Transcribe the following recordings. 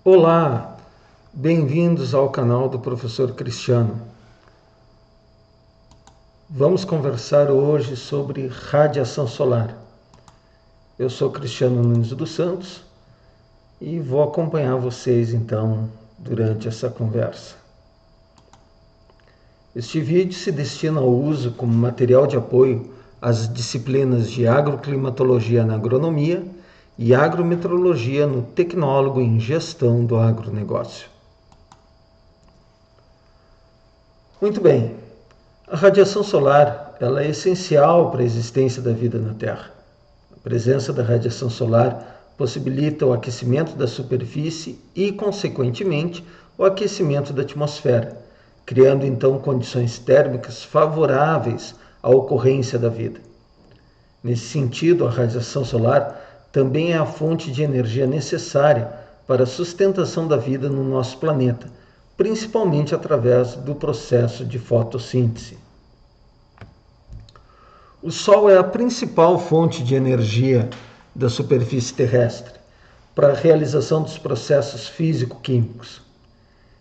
Olá, bem-vindos ao canal do Professor Cristiano. Vamos conversar hoje sobre radiação solar. Eu sou Cristiano Nunes dos Santos e vou acompanhar vocês então durante essa conversa. Este vídeo se destina ao uso como material de apoio às disciplinas de agroclimatologia na agronomia e agrometeorologia no tecnólogo em gestão do agronegócio. Muito bem, a radiação solar ela é essencial para a existência da vida na Terra. A presença da radiação solar possibilita o aquecimento da superfície e, consequentemente, o aquecimento da atmosfera, criando então condições térmicas favoráveis à ocorrência da vida. Nesse sentido, a radiação solar também é a fonte de energia necessária para a sustentação da vida no nosso planeta, principalmente através do processo de fotossíntese. O Sol é a principal fonte de energia da superfície terrestre para a realização dos processos físico-químicos.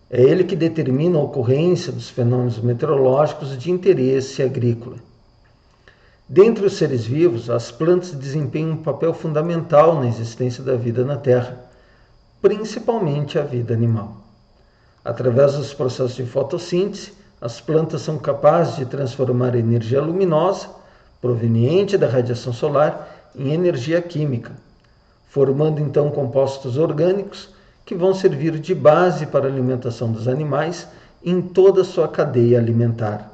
É ele que determina a ocorrência dos fenômenos meteorológicos de interesse agrícola. Dentre os seres vivos, as plantas desempenham um papel fundamental na existência da vida na Terra, principalmente a vida animal. Através dos processos de fotossíntese, as plantas são capazes de transformar a energia luminosa, proveniente da radiação solar, em energia química, formando então compostos orgânicos que vão servir de base para a alimentação dos animais em toda a sua cadeia alimentar.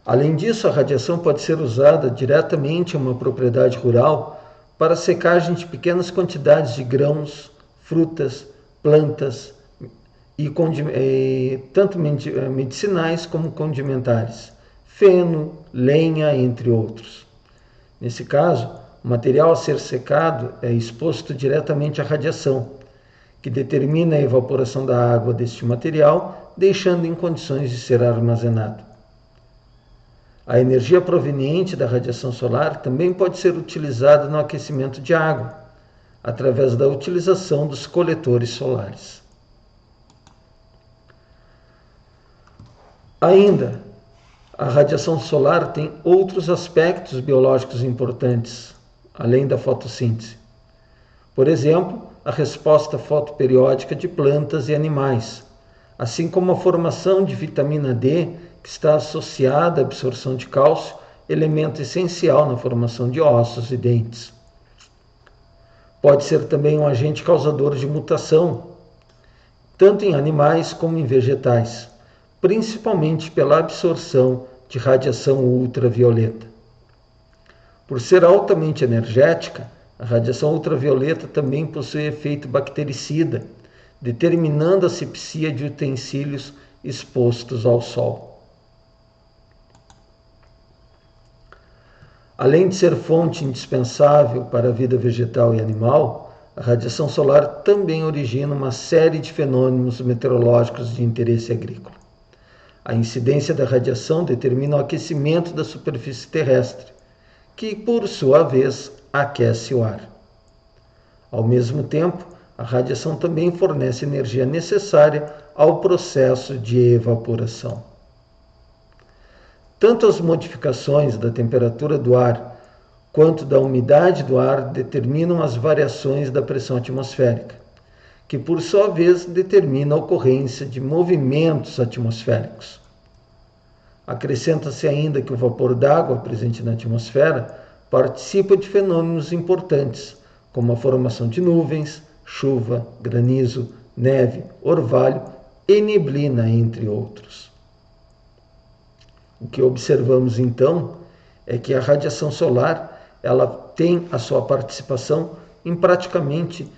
Além disso, a radiação pode ser usada diretamente em uma propriedade rural para a secagem de pequenas quantidades de grãos, frutas, plantas e tanto medicinais como condimentares, feno, lenha, entre outros. Nesse caso, o material a ser secado é exposto diretamente à radiação, que determina a evaporação da água deste material, deixando em condições de ser armazenado. A energia proveniente da radiação solar também pode ser utilizada no aquecimento de água, através da utilização dos coletores solares. Ainda, a radiação solar tem outros aspectos biológicos importantes, além da fotossíntese. Por exemplo, a resposta fotoperiódica de plantas e animais, assim como a formação de vitamina D, que está associada à absorção de cálcio, elemento essencial na formação de ossos e dentes. Pode ser também um agente causador de mutação, tanto em animais como em vegetais, principalmente pela absorção de radiação ultravioleta. Por ser altamente energética, a radiação ultravioleta também possui efeito bactericida, determinando a asepsia de utensílios expostos ao sol. Além de ser fonte indispensável para a vida vegetal e animal, a radiação solar também origina uma série de fenômenos meteorológicos de interesse agrícola. A incidência da radiação determina o aquecimento da superfície terrestre, que, por sua vez, aquece o ar. Ao mesmo tempo, a radiação também fornece energia necessária ao processo de evaporação. Tanto as modificações da temperatura do ar quanto da umidade do ar determinam as variações da pressão atmosférica, que por sua vez determina a ocorrência de movimentos atmosféricos. Acrescenta-se ainda que o vapor d'água presente na atmosfera participa de fenômenos importantes, como a formação de nuvens, chuva, granizo, neve, orvalho e neblina, entre outros. O que observamos então é que a radiação solar ela tem a sua participação em praticamente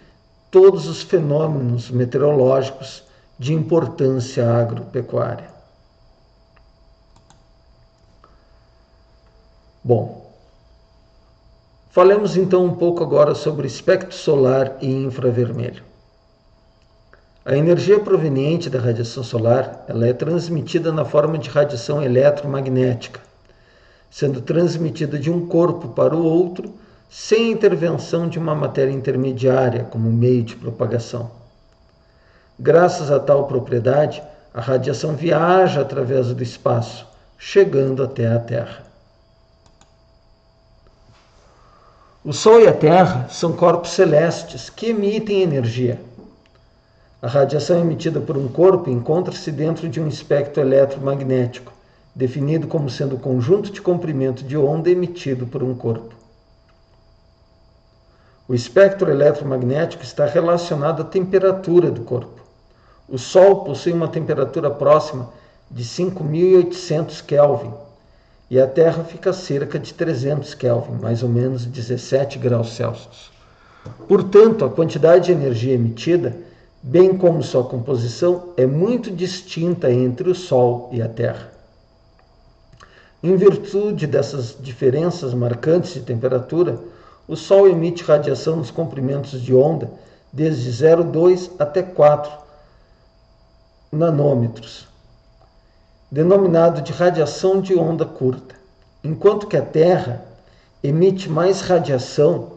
todos os fenômenos meteorológicos de importância agropecuária. Bom, falemos então um pouco agora sobre espectro solar e infravermelho. A energia proveniente da radiação solar ela é transmitida na forma de radiação eletromagnética, sendo transmitida de um corpo para o outro sem intervenção de uma matéria intermediária como meio de propagação. Graças a tal propriedade, a radiação viaja através do espaço, chegando até a Terra. O Sol e a Terra são corpos celestes que emitem energia. A radiação emitida por um corpo encontra-se dentro de um espectro eletromagnético, definido como sendo o conjunto de comprimento de onda emitido por um corpo. O espectro eletromagnético está relacionado à temperatura do corpo. O Sol possui uma temperatura próxima de 5.800 Kelvin e a Terra fica a cerca de 300 Kelvin, mais ou menos 17 graus Celsius. Portanto, a quantidade de energia emitida, bem como sua composição, é muito distinta entre o Sol e a Terra. Em virtude dessas diferenças marcantes de temperatura, o Sol emite radiação nos comprimentos de onda desde 0,2 até 4 nanômetros, denominado de radiação de onda curta, enquanto que a Terra emite mais radiação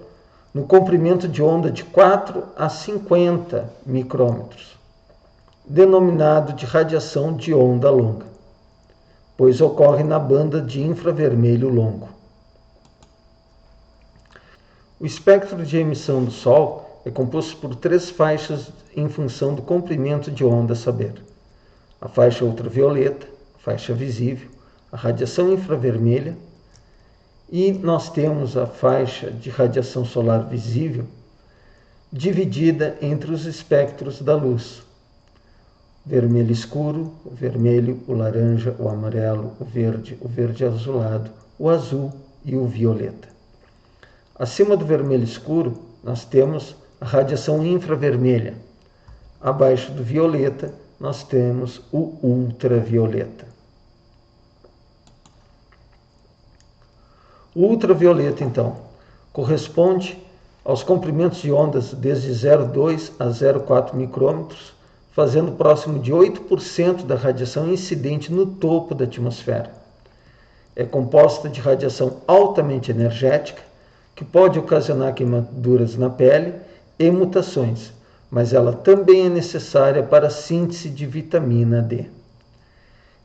no comprimento de onda de 4 a 50 micrômetros, denominado de radiação de onda longa, pois ocorre na banda de infravermelho longo. O espectro de emissão do Sol é composto por 3 faixas em função do comprimento de onda, a saber, a faixa ultravioleta, a faixa visível, a radiação infravermelha, e nós temos a faixa de radiação solar visível dividida entre os espectros da luz: o vermelho escuro, o vermelho, o laranja, o amarelo, o verde azulado, o azul e o violeta. Acima do vermelho escuro, nós temos a radiação infravermelha. Abaixo do violeta, nós temos o ultravioleta. O ultravioleta, então, corresponde aos comprimentos de ondas desde 0,2 a 0,4 micrômetros, fazendo próximo de 8% da radiação incidente no topo da atmosfera. É composta de radiação altamente energética, que pode ocasionar queimaduras na pele e mutações, mas ela também é necessária para a síntese de vitamina D.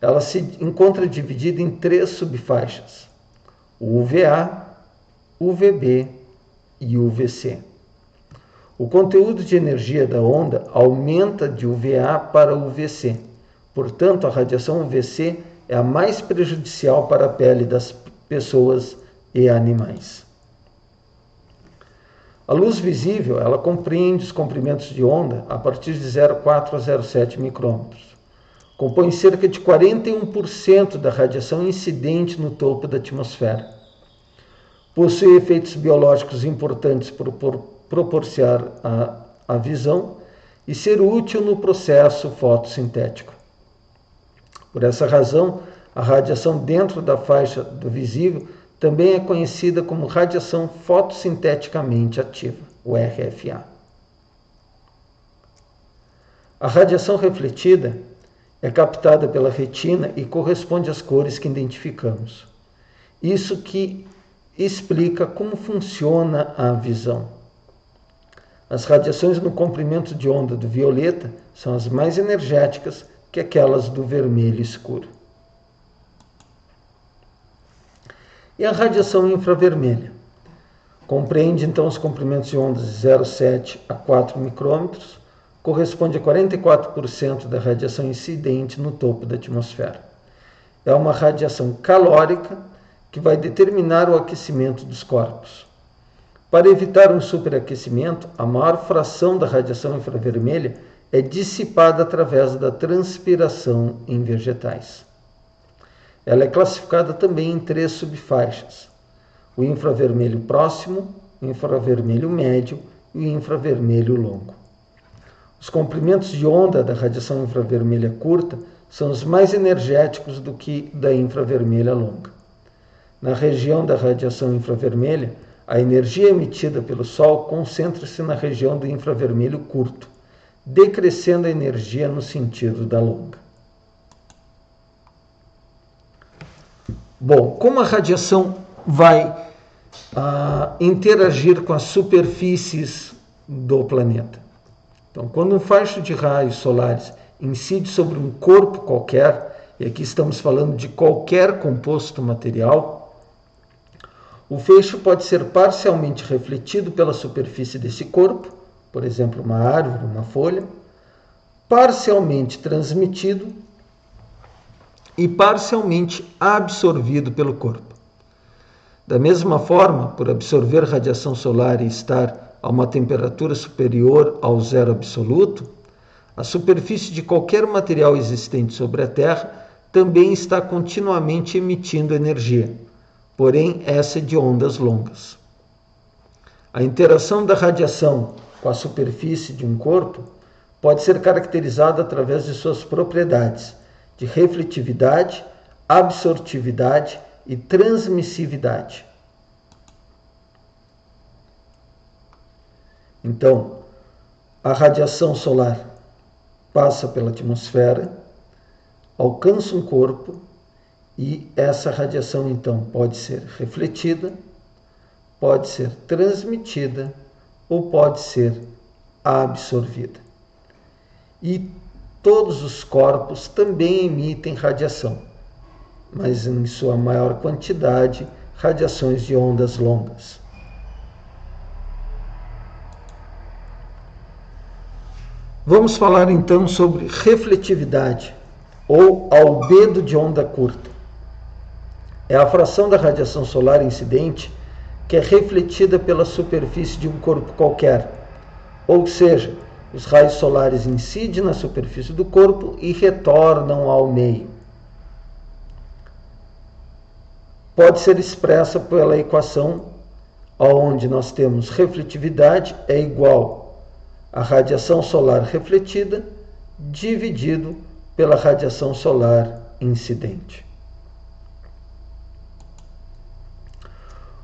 Ela se encontra dividida em 3 subfaixas: o UVA, UVB e UVC. O conteúdo de energia da onda aumenta de UVA para UVC. Portanto, a radiação UVC é a mais prejudicial para a pele das pessoas e animais. A luz visível, ela compreende os comprimentos de onda a partir de 0,4 a 0,7 micrômetros. Compõe cerca de 41% da radiação incidente no topo da atmosfera. Possui efeitos biológicos importantes por proporcionar a visão e ser útil no processo fotossintético. Por essa razão, a radiação dentro da faixa do visível também é conhecida como radiação fotossinteticamente ativa, o RFA. A radiação refletida é captada pela retina e corresponde às cores que identificamos. Isso que explica como funciona a visão. As radiações no comprimento de onda do violeta são as mais energéticas que aquelas do vermelho escuro. E a radiação infravermelha? Compreende então os comprimentos de ondas de 0,7 a 4 micrômetros, corresponde a 44% da radiação incidente no topo da atmosfera. É uma radiação calórica que vai determinar o aquecimento dos corpos. Para evitar um superaquecimento, a maior fração da radiação infravermelha é dissipada através da transpiração em vegetais. Ela é classificada também em 3 subfaixas: o infravermelho próximo, o infravermelho médio e o infravermelho longo. Os comprimentos de onda da radiação infravermelha curta são os mais energéticos do que da infravermelha longa. Na região da radiação infravermelha, a energia emitida pelo Sol concentra-se na região do infravermelho curto, decrescendo a energia no sentido da longa. Bom, como a radiação vai interagir com as superfícies do planeta. Então, quando um faixa de raios solares incide sobre um corpo qualquer, e aqui estamos falando de qualquer composto material, o feixe pode ser parcialmente refletido pela superfície desse corpo, por exemplo, uma árvore, uma folha, parcialmente transmitido e parcialmente absorvido pelo corpo. Da mesma forma, por absorver radiação solar e estar a uma temperatura superior ao zero absoluto, a superfície de qualquer material existente sobre a Terra também está continuamente emitindo energia, porém essa é de ondas longas. A interação da radiação com a superfície de um corpo pode ser caracterizada através de suas propriedades de refletividade, absortividade e transmissividade. Então, a radiação solar passa pela atmosfera, alcança um corpo e essa radiação então pode ser refletida, pode ser transmitida ou pode ser absorvida. E todos os corpos também emitem radiação, mas em sua maior quantidade, radiações de ondas longas. Vamos falar então sobre refletividade, ou albedo de onda curta. É a fração da radiação solar incidente que é refletida pela superfície de um corpo qualquer, ou seja, os raios solares incidem na superfície do corpo e retornam ao meio. Pode ser expressa pela equação onde nós temos refletividade é igual a radiação solar refletida dividido pela radiação solar incidente.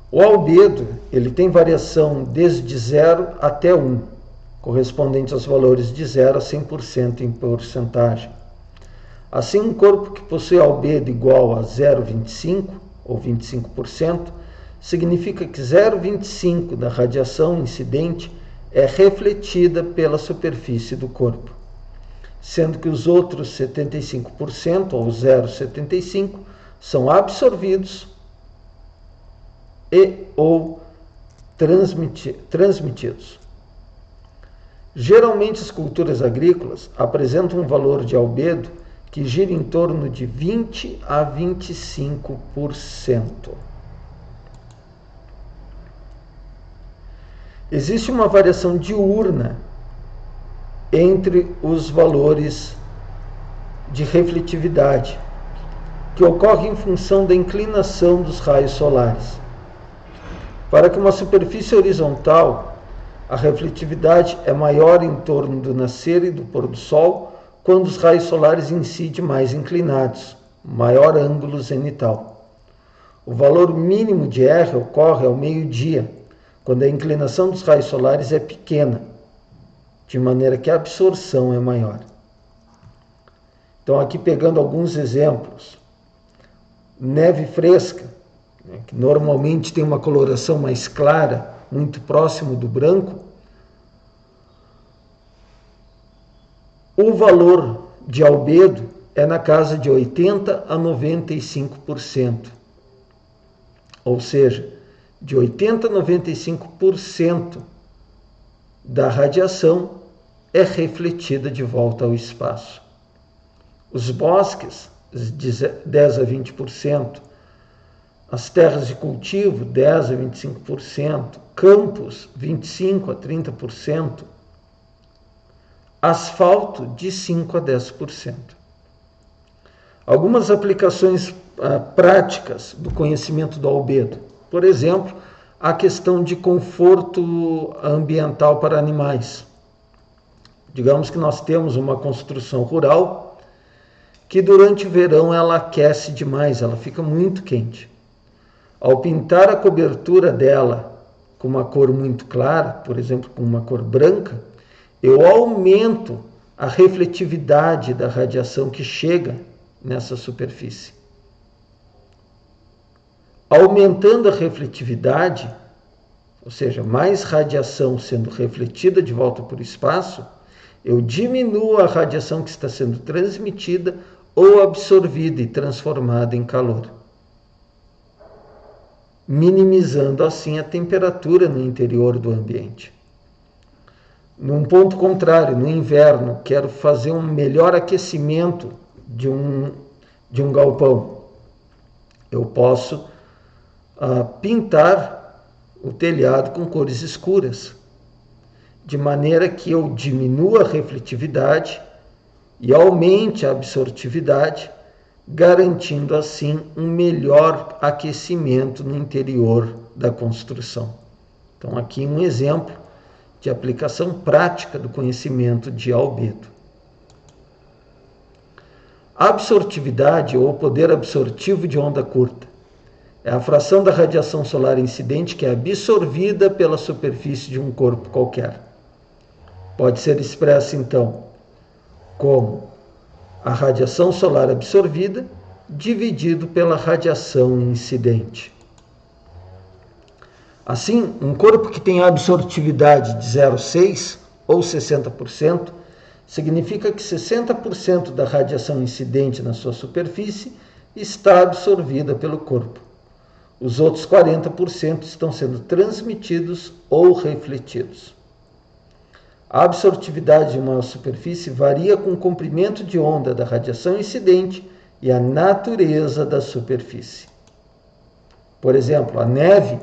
O albedo ele tem variação desde 0 até 1, correspondente aos valores de 0 a 100% em porcentagem. Assim, um corpo que possui albedo igual a 0,25 ou 25%, significa que 0,25 da radiação incidente é refletida pela superfície do corpo, sendo que os outros 75%, ou 0,75%, são absorvidos e ou transmitidos. Geralmente, as culturas agrícolas apresentam um valor de albedo que gira em torno de 20 a 25%. Existe uma variação diurna entre os valores de refletividade, que ocorre em função da inclinação dos raios solares. Para que uma superfície horizontal, a refletividade é maior em torno do nascer e do pôr do sol, quando os raios solares incidem mais inclinados, maior ângulo zenital. O valor mínimo de R ocorre ao meio-dia, quando a inclinação dos raios solares é pequena, de maneira que a absorção é maior. Então, aqui pegando alguns exemplos. Neve fresca, que normalmente tem uma coloração mais clara, muito próximo do branco, o valor de albedo é na casa de 80 a 95%. Ou seja, de 80 a 95% da radiação é refletida de volta ao espaço. Os bosques, de 10 a 20%, as terras de cultivo, 10 a 25%, campos, 25 a 30%, asfalto, de 5 a 10%. Algumas aplicações práticas do conhecimento do albedo. Por exemplo, a questão de conforto ambiental para animais. Digamos que nós temos uma construção rural que durante o verão ela aquece demais, ela fica muito quente. Ao pintar a cobertura dela com uma cor muito clara, por exemplo, com uma cor branca, eu aumento a refletividade da radiação que chega nessa superfície. aumentando a refletividade, ou seja, mais radiação sendo refletida de volta para o espaço, eu diminuo a radiação que está sendo transmitida ou absorvida e transformada em calor, minimizando assim a temperatura no interior do ambiente. Num ponto contrário, no inverno, quero fazer um melhor aquecimento de um galpão. Eu posso pintar o telhado com cores escuras, de maneira que eu diminua a refletividade e aumente a absortividade, garantindo assim um melhor aquecimento no interior da construção. Então aqui um exemplo de aplicação prática do conhecimento de albedo. A absortividade ou poder absortivo de onda curta é a fração da radiação solar incidente que é absorvida pela superfície de um corpo qualquer. Pode ser expressa então como a radiação solar absorvida dividido pela radiação incidente. Assim, um corpo que tem absortividade de 0,6 ou 60%, significa que 60% da radiação incidente na sua superfície está absorvida pelo corpo. Os outros 40% estão sendo transmitidos ou refletidos. A absortividade de uma superfície varia com o comprimento de onda da radiação incidente e a natureza da superfície. Por exemplo, a neve,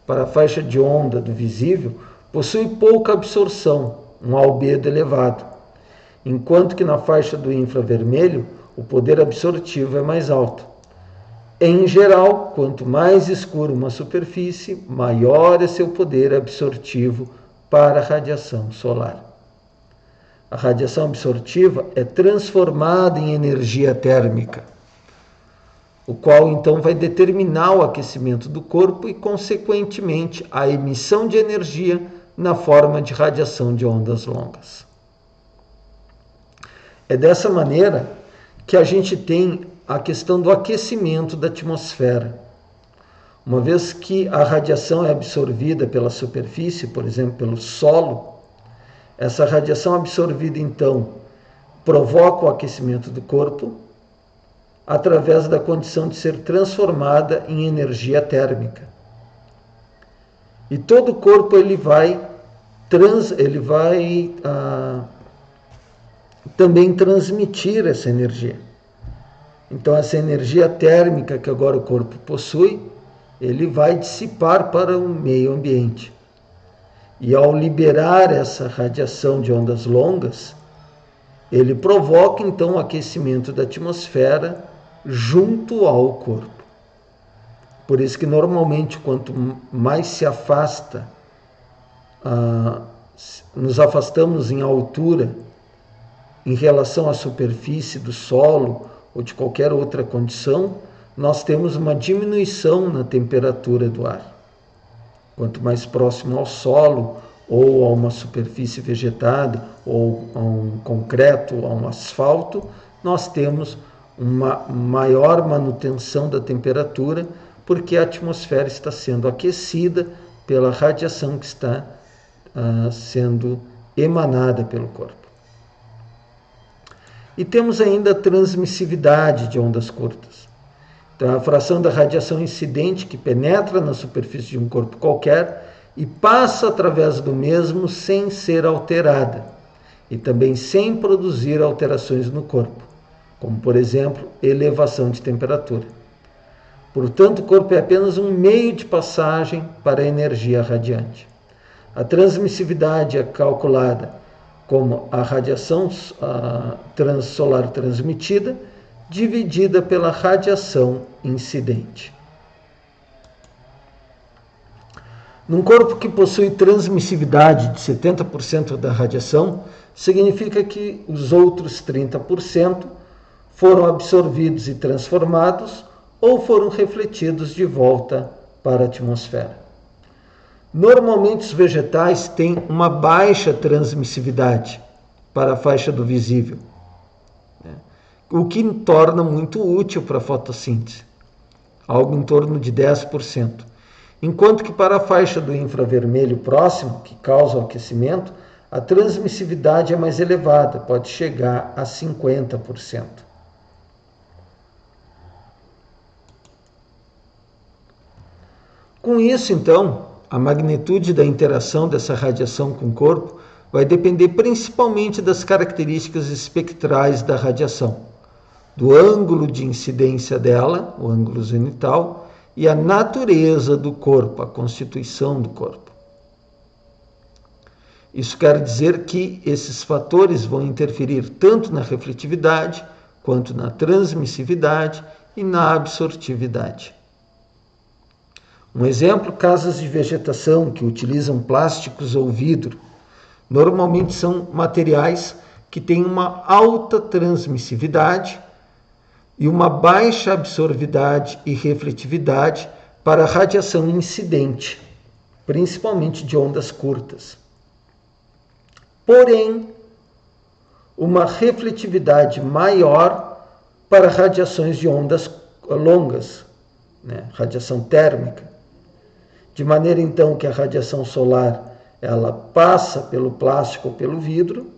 para a faixa de onda do visível, possui pouca absorção, um albedo elevado, enquanto que na faixa do infravermelho o poder absortivo é mais alto. Em geral, quanto mais escura uma superfície, maior é seu poder absortivo para a radiação solar. A radiação absortiva é transformada em energia térmica, o qual então vai determinar o aquecimento do corpo e, consequentemente, a emissão de energia na forma de radiação de ondas longas. É dessa maneira que a gente tem a questão do aquecimento da atmosfera. Uma vez que a radiação é absorvida pela superfície, por exemplo, pelo solo, essa radiação absorvida, então, provoca o aquecimento do corpo através da condição de ser transformada em energia térmica. E todo o corpo ele vai também transmitir essa energia. Então, essa energia térmica que agora o corpo possui, ele vai dissipar para o meio ambiente. E ao liberar essa radiação de ondas longas, ele provoca então o aquecimento da atmosfera junto ao corpo. Por isso que normalmente quanto mais se afasta, nos afastamos em altura em relação à superfície do solo ou de qualquer outra condição, nós temos uma diminuição na temperatura do ar. Quanto mais próximo ao solo, ou a uma superfície vegetada, ou a um concreto, ou a um asfalto, nós temos uma maior manutenção da temperatura, porque a atmosfera está sendo aquecida pela radiação que está sendo emanada pelo corpo. E temos ainda a transmissividade de ondas curtas. Então, a fração da radiação incidente que penetra na superfície de um corpo qualquer e passa através do mesmo sem ser alterada e também sem produzir alterações no corpo, como, por exemplo, elevação de temperatura. Portanto, o corpo é apenas um meio de passagem para a energia radiante. A transmissividade é calculada como a radiação solar transmitida dividida pela radiação incidente. Num corpo que possui transmissividade de 70% da radiação, significa que os outros 30% foram absorvidos e transformados ou foram refletidos de volta para a atmosfera. Normalmente os vegetais têm uma baixa transmissividade para a faixa do visível, o que torna muito útil para a fotossíntese. algo em torno de 10%. Enquanto que para a faixa do infravermelho próximo, que causa o aquecimento, a transmissividade é mais elevada, pode chegar a 50%. Com isso, então, a magnitude da interação dessa radiação com o corpo vai depender principalmente das características espectrais da radiação, do ângulo de incidência dela, o ângulo zenital, e a natureza do corpo, a constituição do corpo. Isso quer dizer que esses fatores vão interferir tanto na refletividade, quanto na transmissividade e na absortividade. Um exemplo, casas de vegetação que utilizam plásticos ou vidro. Normalmente são materiais que têm uma alta transmissividade e uma baixa absorvividade e refletividade para a radiação incidente, principalmente de ondas curtas. Porém, uma refletividade maior para radiações de ondas longas, radiação térmica. De maneira então que a radiação solar ela passa pelo plástico ou pelo vidro,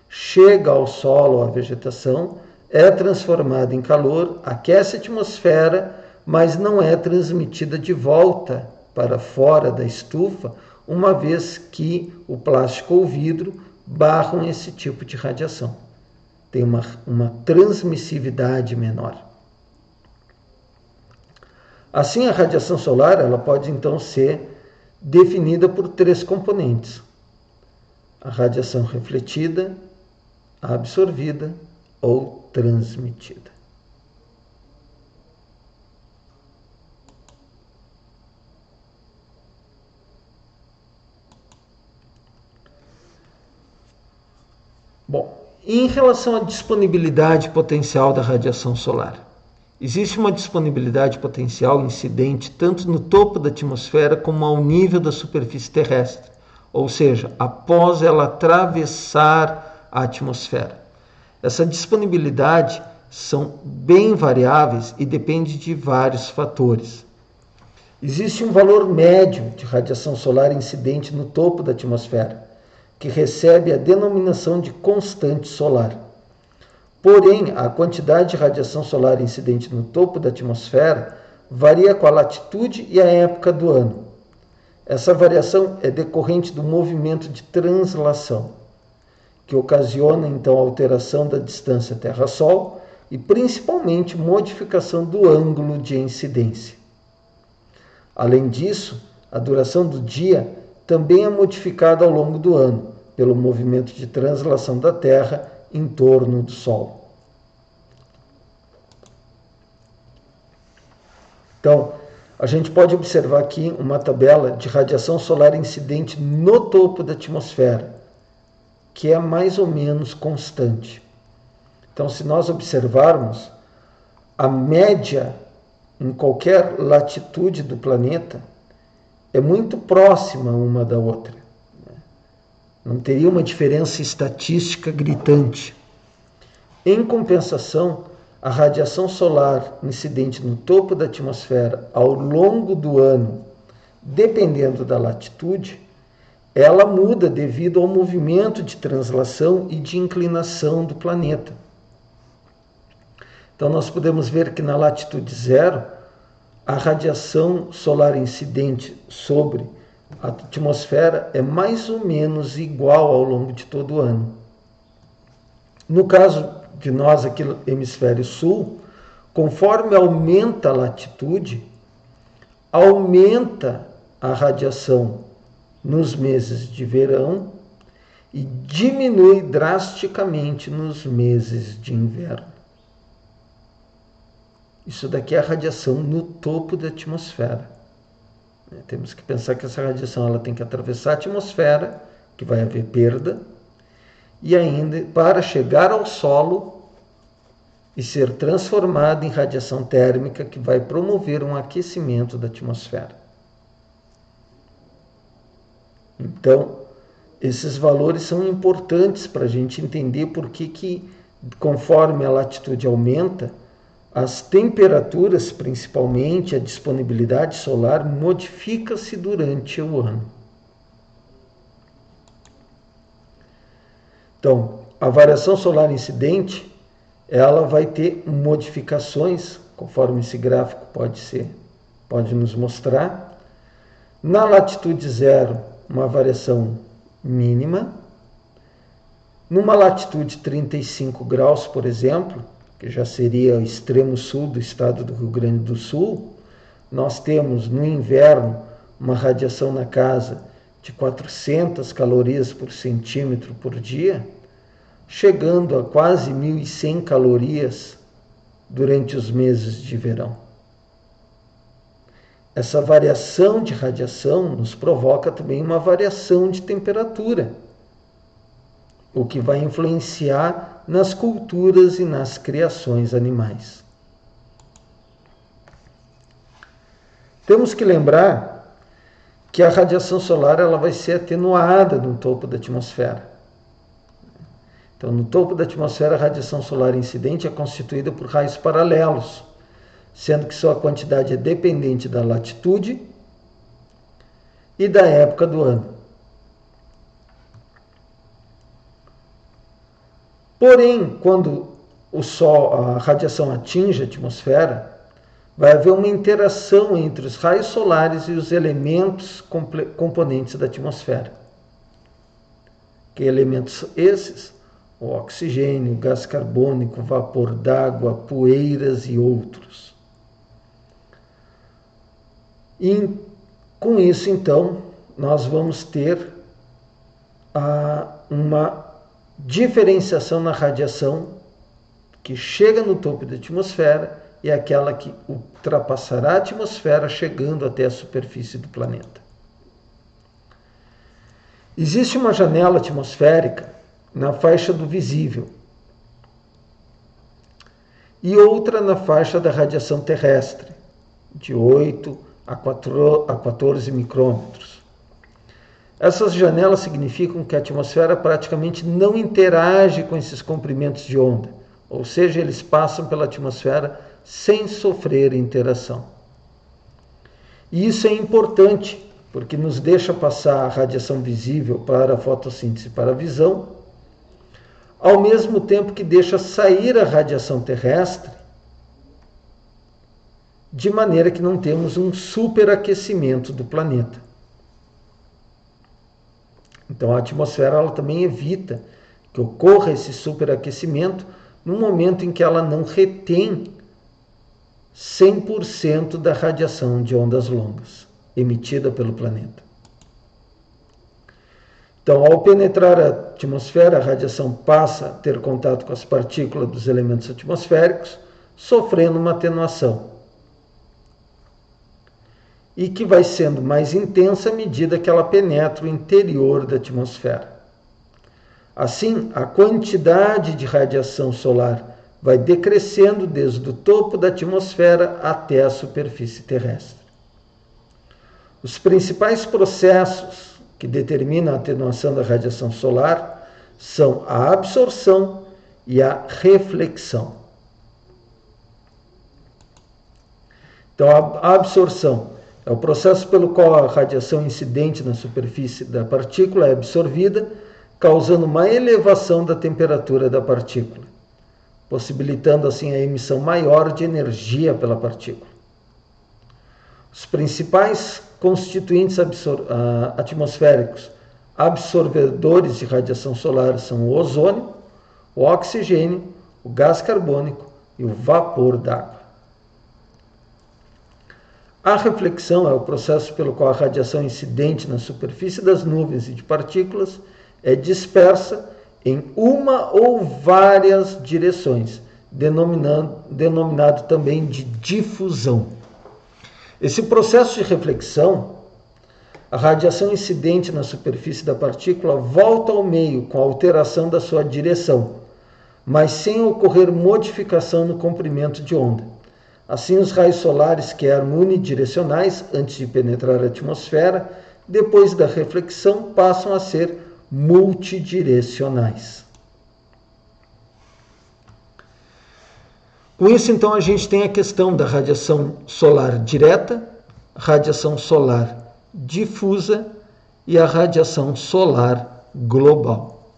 chega ao solo ou à vegetação, é transformada em calor, aquece a atmosfera, mas não é transmitida de volta para fora da estufa, uma vez que o plástico ou o vidro barram esse tipo de radiação. Tem uma transmissividade menor. Assim, a radiação solar ela pode então ser definida por 3 componentes: a radiação refletida, absorvida ou transmitida. Bom, em relação à disponibilidade potencial da radiação solar, existe uma disponibilidade potencial incidente tanto no topo da atmosfera como ao nível da superfície terrestre, ou seja, após ela atravessar a atmosfera. Essa disponibilidade são bem variáveis e depende de vários fatores. Existe um valor médio de radiação solar incidente no topo da atmosfera, que recebe a denominação de constante solar. Porém, a quantidade de radiação solar incidente no topo da atmosfera varia com a latitude e a época do ano. Essa variação é decorrente do movimento de translação, que ocasiona então a alteração da distância Terra-Sol e principalmente modificação do ângulo de incidência. Além disso, a duração do dia também é modificada ao longo do ano pelo movimento de translação da Terra em torno do Sol. Então, a gente pode observar aqui uma tabela de radiação solar incidente no topo da atmosfera, que é mais ou menos constante. Então, se nós observarmos, a média em qualquer latitude do planeta é muito próxima uma da outra. Não teria uma diferença estatística gritante. Em compensação, a radiação solar incidente no topo da atmosfera ao longo do ano, dependendo da latitude, ela muda devido ao movimento de translação e de inclinação do planeta. Então, nós podemos ver que na latitude 0, a radiação solar incidente sobre a atmosfera é mais ou menos igual ao longo de todo o ano. No caso de nós aqui no hemisfério sul, conforme aumenta a latitude, aumenta a radiação nos meses de verão e diminui drasticamente nos meses de inverno. Isso daqui é a radiação no topo da atmosfera. Temos que pensar que essa radiação ela tem que atravessar a atmosfera, que vai haver perda, e ainda para chegar ao solo e ser transformada em radiação térmica, que vai promover um aquecimento da atmosfera. Então, esses valores são importantes para a gente entender por que, conforme a latitude aumenta, as temperaturas, principalmente a disponibilidade solar, modifica-se durante o ano. Então, a variação solar incidente, ela vai ter modificações, conforme esse gráfico pode nos mostrar. Na latitude zero, uma variação mínima. Numa latitude 35 graus, por exemplo, que já seria o extremo sul do estado do Rio Grande do Sul, nós temos no inverno uma radiação na casa de 400 calorias por centímetro por dia, chegando a quase 1.100 calorias durante os meses de verão. Essa variação de radiação nos provoca também uma variação de temperatura, o que vai influenciar nas culturas e nas criações animais. Temos que lembrar que a radiação solar ela vai ser atenuada no topo da atmosfera. Então, no topo da atmosfera, a radiação solar incidente é constituída por raios paralelos, sendo que sua quantidade é dependente da latitude e da época do ano. Porém, quando a radiação atinge a atmosfera, vai haver uma interação entre os raios solares e os elementos componentes da atmosfera. Que elementos esses? O oxigênio, o gás carbônico, vapor d'água, poeiras e outros. E com isso, então, nós vamos ter uma diferenciação na radiação que chega no topo da atmosfera e aquela que ultrapassará a atmosfera chegando até a superfície do planeta. Existe uma janela atmosférica na faixa do visível e outra na faixa da radiação terrestre, de 8 a 14 micrômetros. Essas janelas significam que a atmosfera praticamente não interage com esses comprimentos de onda, ou seja, eles passam pela atmosfera sem sofrer interação. E isso é importante, porque nos deixa passar a radiação visível para a fotossíntese e para a visão, ao mesmo tempo que deixa sair a radiação terrestre, de maneira que não temos um superaquecimento do planeta. Então a atmosfera ela também evita que ocorra esse superaquecimento no momento em que ela não retém 100% da radiação de ondas longas emitida pelo planeta. Então, ao penetrar a atmosfera, a radiação passa a ter contato com as partículas dos elementos atmosféricos, sofrendo uma atenuação. E que vai sendo mais intensa à medida que ela penetra o interior da atmosfera. Assim, a quantidade de radiação solar vai decrescendo desde o topo da atmosfera até a superfície terrestre. Os principais processos que determinam a atenuação da radiação solar são a absorção e a reflexão. Então, a absorção é o processo pelo qual a radiação incidente na superfície da partícula é absorvida, causando uma elevação da temperatura da partícula, possibilitando assim a emissão maior de energia pela partícula. Os principais constituintes atmosféricos absorvedores de radiação solar são o ozônio, o oxigênio, o gás carbônico e o vapor d'água. A reflexão é o processo pelo qual a radiação incidente na superfície das nuvens e de partículas é dispersa em uma ou várias direções, denominado também de difusão. Esse processo de reflexão, a radiação incidente na superfície da partícula volta ao meio com a alteração da sua direção, mas sem ocorrer modificação no comprimento de onda. Assim, os raios solares que eram unidirecionais antes de penetrar a atmosfera, depois da reflexão, passam a ser multidirecionais. Com isso, então, a gente tem a questão da radiação solar direta, radiação solar difusa e a radiação solar global.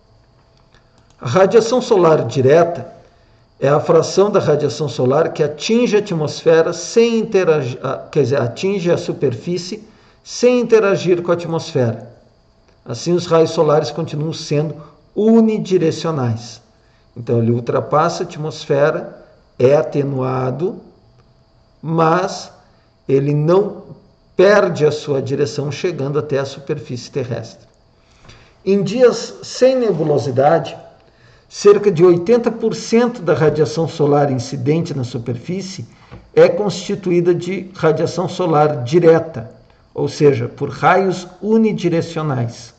A radiação solar direta é a fração da radiação solar que atinge a atmosfera sem interagir, atinge a superfície sem interagir com a atmosfera. Assim, os raios solares continuam sendo unidirecionais. Então, ele ultrapassa a atmosfera, é atenuado, mas ele não perde a sua direção chegando até a superfície terrestre. Em dias sem nebulosidade, cerca de 80% da radiação solar incidente na superfície é constituída de radiação solar direta, ou seja, por raios unidirecionais.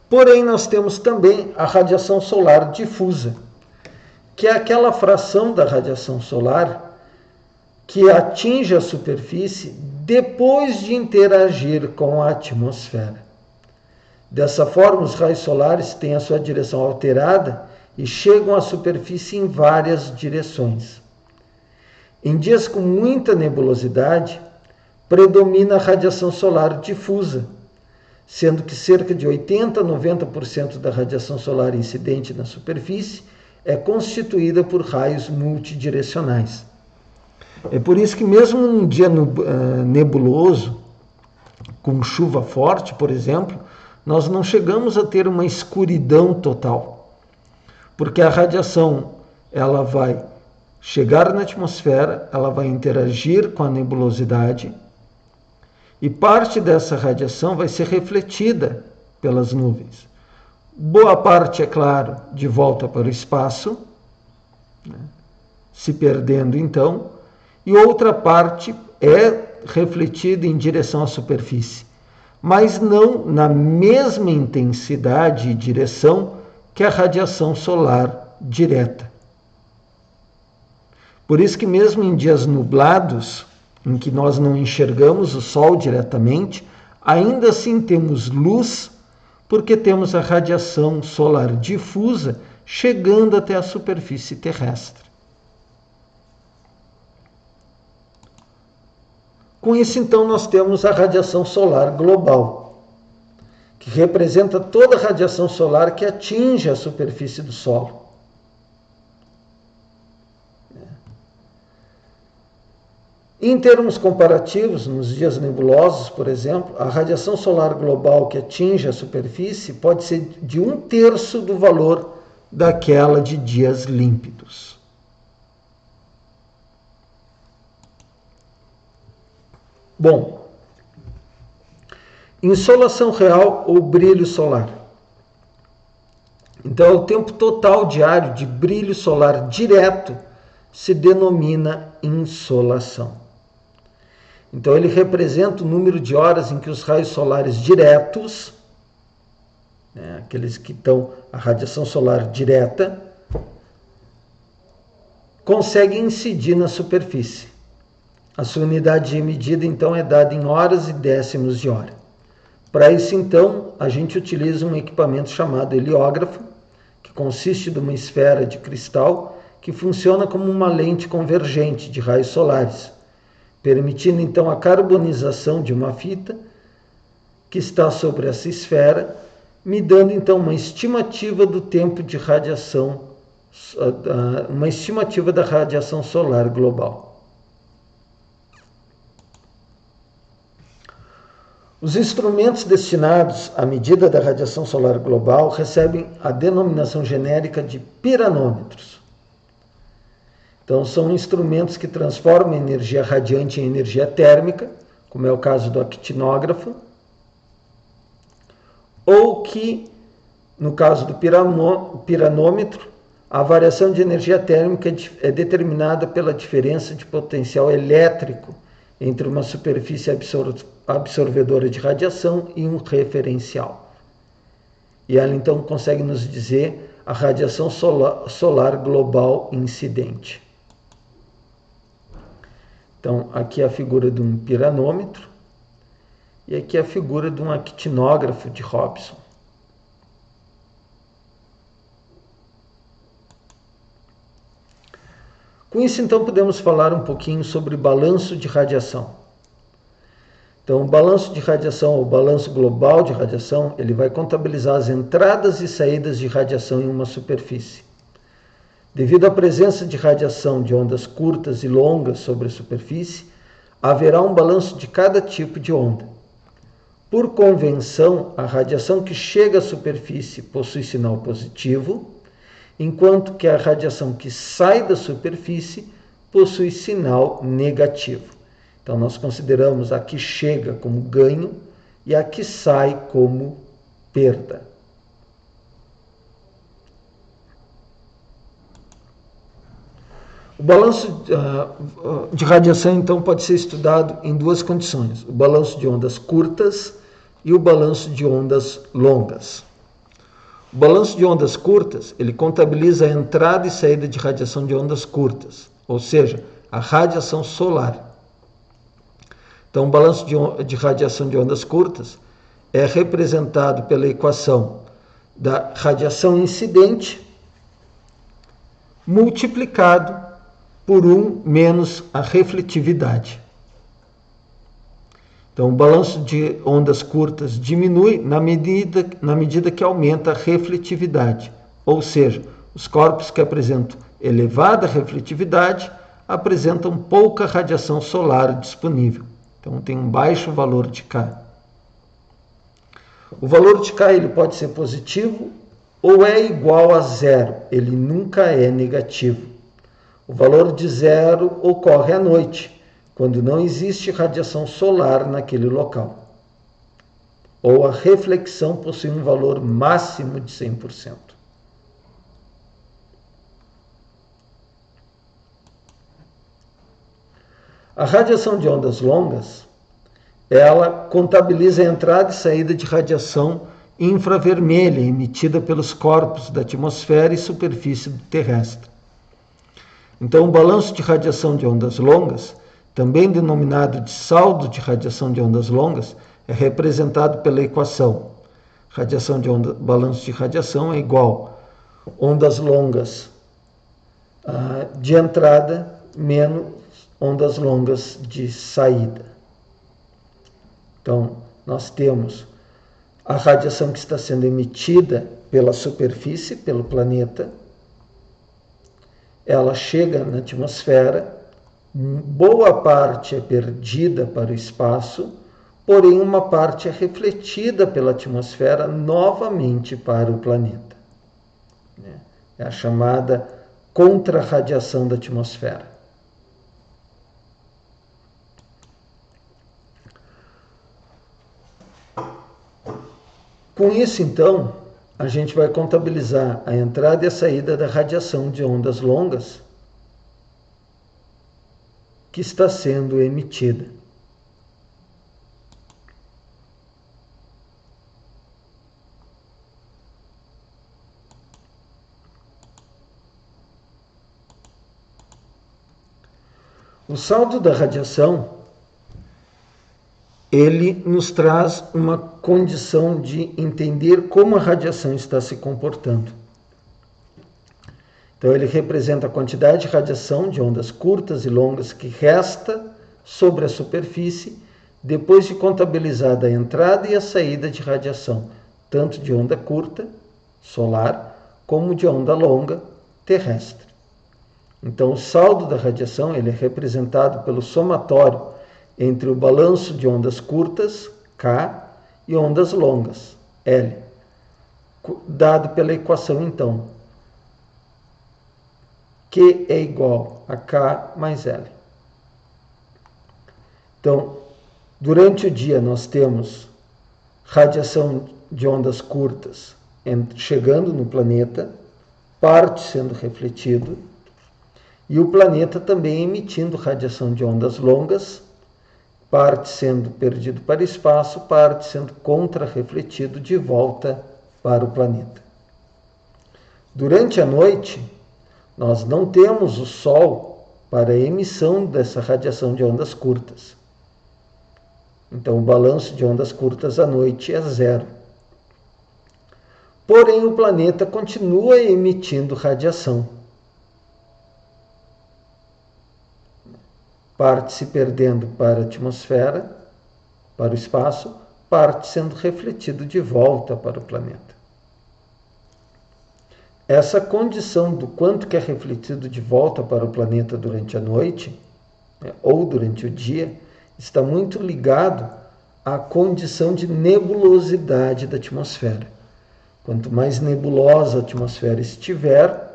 Porém, nós temos também a radiação solar difusa, que é aquela fração da radiação solar que atinge a superfície depois de interagir com a atmosfera. Dessa forma, os raios solares têm a sua direção alterada e chegam à superfície em várias direções. Em dias com muita nebulosidade, predomina a radiação solar difusa, sendo que cerca de 80% a 90% da radiação solar incidente na superfície é constituída por raios multidirecionais. É por isso que mesmo num dia nebuloso, com chuva forte, por exemplo, nós não chegamos a ter uma escuridão total, porque a radiação ela vai chegar na atmosfera, ela vai interagir com a nebulosidade e parte dessa radiação vai ser refletida pelas nuvens. Boa parte, é claro, de volta para o espaço, né, se perdendo então, e outra parte é refletida em direção à superfície, mas não na mesma intensidade e direção que a radiação solar direta. Por isso que mesmo em dias nublados, em que nós não enxergamos o Sol diretamente, ainda assim temos luz, porque temos a radiação solar difusa chegando até a superfície terrestre. Com isso, então, nós temos a radiação solar global, que representa toda a radiação solar que atinge a superfície do solo. Em termos comparativos, nos dias nebulosos, por exemplo, a radiação solar global que atinge a superfície pode ser de 1/3 do valor daquela de dias límpidos. Bom, insolação real ou brilho solar. Então, o tempo total diário de brilho solar direto se denomina insolação. Então, ele representa o número de horas em que os raios solares diretos, né, aqueles que estão a radiação solar direta, conseguem incidir na superfície. A sua unidade de medida, então, é dada em horas e décimos de hora. Para isso, então, a gente utiliza um equipamento chamado heliógrafo, que consiste de uma esfera de cristal que funciona como uma lente convergente de raios solares, permitindo, então, a carbonização de uma fita que está sobre essa esfera, me dando, então, uma estimativa do tempo de radiação, uma estimativa da radiação solar global. Os instrumentos destinados à medida da radiação solar global recebem a denominação genérica de piranômetros. Então, são instrumentos que transformam a energia radiante em energia térmica, como é o caso do actinógrafo, ou que, no caso do piranômetro, a variação de energia térmica é determinada pela diferença de potencial elétrico entre uma superfície absorvedora de radiação e um referencial. E ela então consegue nos dizer a radiação solar global incidente. Então, aqui é a figura de um piranômetro e aqui é a figura de um actinógrafo de Hobson. Com isso, então, podemos falar um pouquinho sobre balanço de radiação. Então, o balanço de radiação, ou balanço global de radiação, ele vai contabilizar as entradas e saídas de radiação em uma superfície. Devido à presença de radiação de ondas curtas e longas sobre a superfície, haverá um balanço de cada tipo de onda. Por convenção, a radiação que chega à superfície possui sinal positivo, enquanto que a radiação que sai da superfície possui sinal negativo. Então, nós consideramos a que chega como ganho e a que sai como perda. O balanço de radiação, então, pode ser estudado em duas condições: o balanço de ondas curtas e o balanço de ondas longas. O balanço de ondas curtas, ele contabiliza a entrada e saída de radiação de ondas curtas, ou seja, a radiação solar. Então, o balanço de radiação de ondas curtas é representado pela equação da radiação incidente multiplicado por 1 menos a refletividade. Então, o balanço de ondas curtas diminui na medida que aumenta a refletividade, ou seja, os corpos que apresentam elevada refletividade apresentam pouca radiação solar disponível. Então, tem um baixo valor de K. O valor de K ele pode ser positivo ou é igual a zero. Ele nunca é negativo. O valor de zero ocorre à noite, quando não existe radiação solar naquele local. Ou a reflexão possui um valor máximo de 100%. A radiação de ondas longas, ela contabiliza a entrada e saída de radiação infravermelha emitida pelos corpos da atmosfera e superfície terrestre. Então, o balanço de radiação de ondas longas, também denominado de saldo de radiação de ondas longas, é representado pela equação. Balanço de radiação é igual ondas longas de entrada menos ondas longas de saída. Então, nós temos a radiação que está sendo emitida pela superfície, pelo planeta. Ela chega na atmosfera, boa parte é perdida para o espaço, porém uma parte é refletida pela atmosfera novamente para o planeta. É a chamada contrarradiação da atmosfera. Com isso, então, a gente vai contabilizar a entrada e a saída da radiação de ondas longas que está sendo emitida. O saldo da radiação, ele nos traz uma condição de entender como a radiação está se comportando. Então, ele representa a quantidade de radiação de ondas curtas e longas que resta sobre a superfície depois de contabilizada a entrada e a saída de radiação, tanto de onda curta, solar, como de onda longa, terrestre. Então, o saldo da radiação ele é representado pelo somatório entre o balanço de ondas curtas, K, e ondas longas, L, dado pela equação, então, Q é igual a K mais L. Então, durante o dia nós temos radiação de ondas curtas chegando no planeta, parte sendo refletido, e o planeta também emitindo radiação de ondas longas, parte sendo perdido para o espaço, parte sendo contra-refletido de volta para o planeta. Durante a noite, nós não temos o Sol para a emissão dessa radiação de ondas curtas. Então, o balanço de ondas curtas à noite é zero. Porém, o planeta continua emitindo radiação. parte se perdendo para a atmosfera, para o espaço, parte sendo refletido de volta para o planeta. Essa condição do quanto que é refletido de volta para o planeta durante a noite, ou durante o dia, está muito ligado à condição de nebulosidade da atmosfera. Quanto mais nebulosa a atmosfera estiver,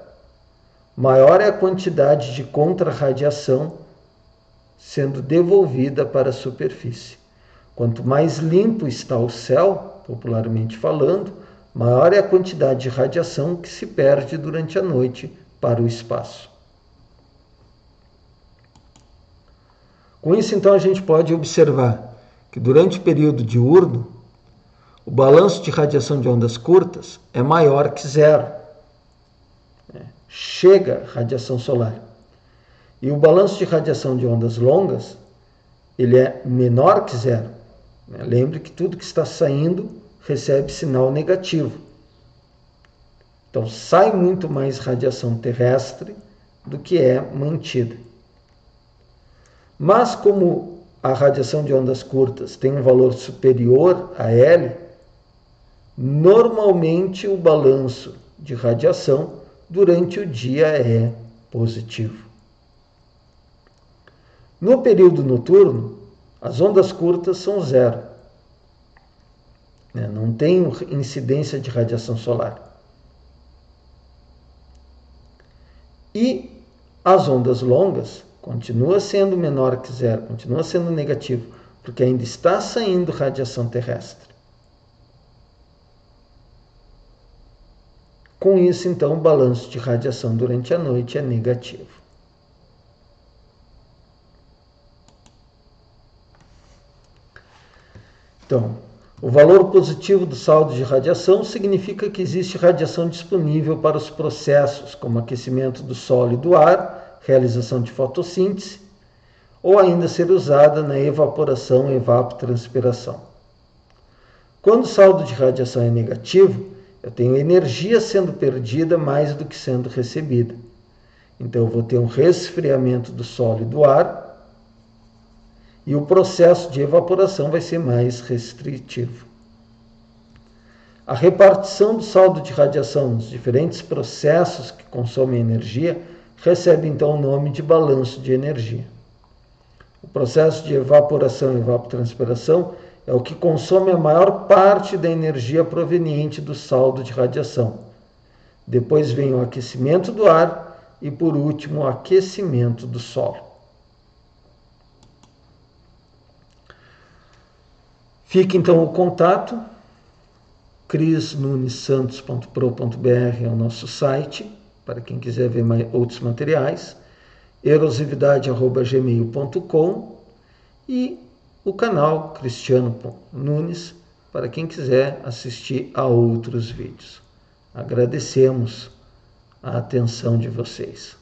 maior é a quantidade de contrarradiação sendo devolvida para a superfície. Quanto mais limpo está o céu, popularmente falando, maior é a quantidade de radiação que se perde durante a noite para o espaço. Com isso, então, a gente pode observar que durante o período diurno, o balanço de radiação de ondas curtas é maior que zero. Chega radiação solar. E o balanço de radiação de ondas longas, ele é menor que zero. Lembre que tudo que está saindo recebe sinal negativo. Então, sai muito mais radiação terrestre do que é mantida. Mas como a radiação de ondas curtas tem um valor superior a L, normalmente o balanço de radiação durante o dia é positivo. No período noturno, as ondas curtas são zero. Não tem incidência de radiação solar. E as ondas longas continua sendo menor que zero, continua sendo negativo, porque ainda está saindo radiação terrestre. Com isso, então, o balanço de radiação durante a noite é negativo. Então, o valor positivo do saldo de radiação significa que existe radiação disponível para os processos como aquecimento do solo e do ar, realização de fotossíntese, ou ainda ser usada na evaporação e evapotranspiração. Quando o saldo de radiação é negativo, eu tenho energia sendo perdida mais do que sendo recebida. Então eu vou ter um resfriamento do solo e do ar, e o processo de evaporação vai ser mais restritivo. A repartição do saldo de radiação nos diferentes processos que consomem energia recebe então o nome de balanço de energia. O processo de evaporação e evapotranspiração é o que consome a maior parte da energia proveniente do saldo de radiação. Depois vem o aquecimento do ar e, por último, o aquecimento do solo. Fica então o contato, crisnunesantos.pro.br é o nosso site, para quem quiser ver outros materiais, erosividade@gmail.com e o canal Cristiano Nunes, para quem quiser assistir a outros vídeos. Agradecemos a atenção de vocês.